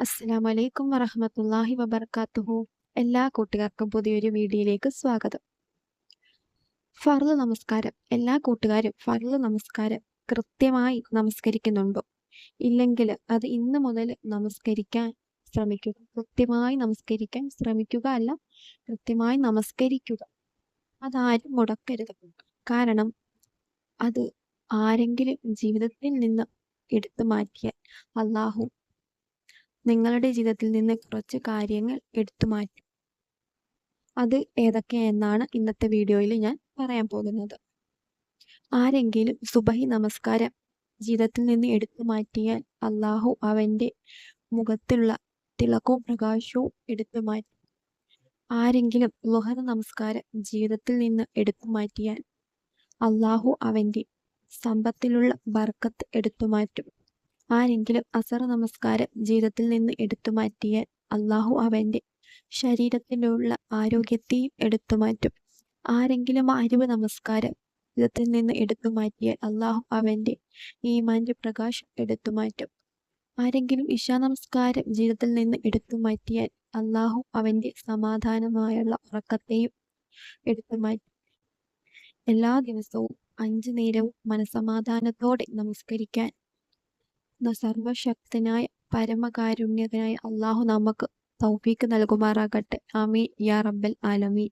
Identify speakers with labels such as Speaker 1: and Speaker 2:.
Speaker 1: അസ്സലാമലൈക്കും വറഹ്മത്തുള്ളാഹി വബർക്കാത്തുഹു. എല്ലാ കൂട്ടുകാർക്കും പുതിയൊരു വീഡിയോയിലേക്ക് സ്വാഗതം. ഫർള് നമസ്കാരം. എല്ലാ കൂട്ടുകാരും ഫർള് നമസ്കാരം കൃത്യമായി നമസ്കരിക്കുന്നുണ്ടോ? ഇല്ലെങ്കിൽ അത് ഇന്ന് മുതൽ നമസ്കരിക്കാൻ ശ്രമിക്കുക. കൃത്യമായി നമസ്കരിക്കാൻ ശ്രമിക്കുക അല്ല, കൃത്യമായി നമസ്കരിക്കുക. അതാരും മുടക്കരുത്. കാരണം അത് ആരെങ്കിലും ജീവിതത്തിൽ നിന്ന് എടുത്തു മാറ്റിയാൽ അല്ലാഹു നിങ്ങളുടെ ജീവിതത്തിൽ നിന്ന് കുറച്ച് കാര്യങ്ങൾ എടുത്തു മാറ്റും. അത് ഏതൊക്കെയെന്നാണ് ഇന്നത്തെ വീഡിയോയിൽ ഞാൻ പറയാൻ പോകുന്നത്. ആരെങ്കിലും സുബഹി നമസ്കാരം ജീവിതത്തിൽ നിന്ന് എടുത്തു മാറ്റിയാൽ അല്ലാഹു അവൻ്റെ മുഖത്തുള്ള തിളക്കവും പ്രകാശവും എടുത്തു മാറ്റും. ആരെങ്കിലും ളുഹർ നമസ്കാരം ജീവിതത്തിൽ നിന്ന് എടുത്തു മാറ്റിയാൽ അല്ലാഹു അവൻ്റെ സമ്പത്തിലുള്ള ബർക്കത്ത് എടുത്തു മാറ്റും. ആരെങ്കിലും അസർ നമസ്കാരം ജീവിതത്തിൽ നിന്ന് എടുത്തു മാറ്റിയാൽ അല്ലാഹു അവൻ്റെ ശരീരത്തിലുള്ള ആരോഗ്യത്തെയും എടുത്തു മാറ്റും. ആരെങ്കിലും മഗ്‌രിബ് നമസ്കാരം ജീവിതത്തിൽ നിന്ന് എടുത്തു മാറ്റിയാൽ അല്ലാഹു അവൻ്റെ ഈമാൻ്റെ പ്രകാശം എടുത്തു മാറ്റും. ആരെങ്കിലും ഇശാ നമസ്കാരം ജീവിതത്തിൽ നിന്ന് എടുത്തു മാറ്റിയാൽ അല്ലാഹു അവൻ്റെ സമാധാനമായുള്ള ഉറക്കത്തെയും എടുത്തു മാറ്റും. എല്ലാ ദിവസവും 5 നേരവും മനസ്സമാധാനത്തോടെ നമസ്കരിക്കാൻ സർവശക്തനായ പരമകാരുണ്യകനായ അല്ലാഹു നമുക്ക് തൗഫീക്ക് നൽകുമാറാകട്ടെ. ആമീൻ യാ റബ്ബൽ ആലമീൻ.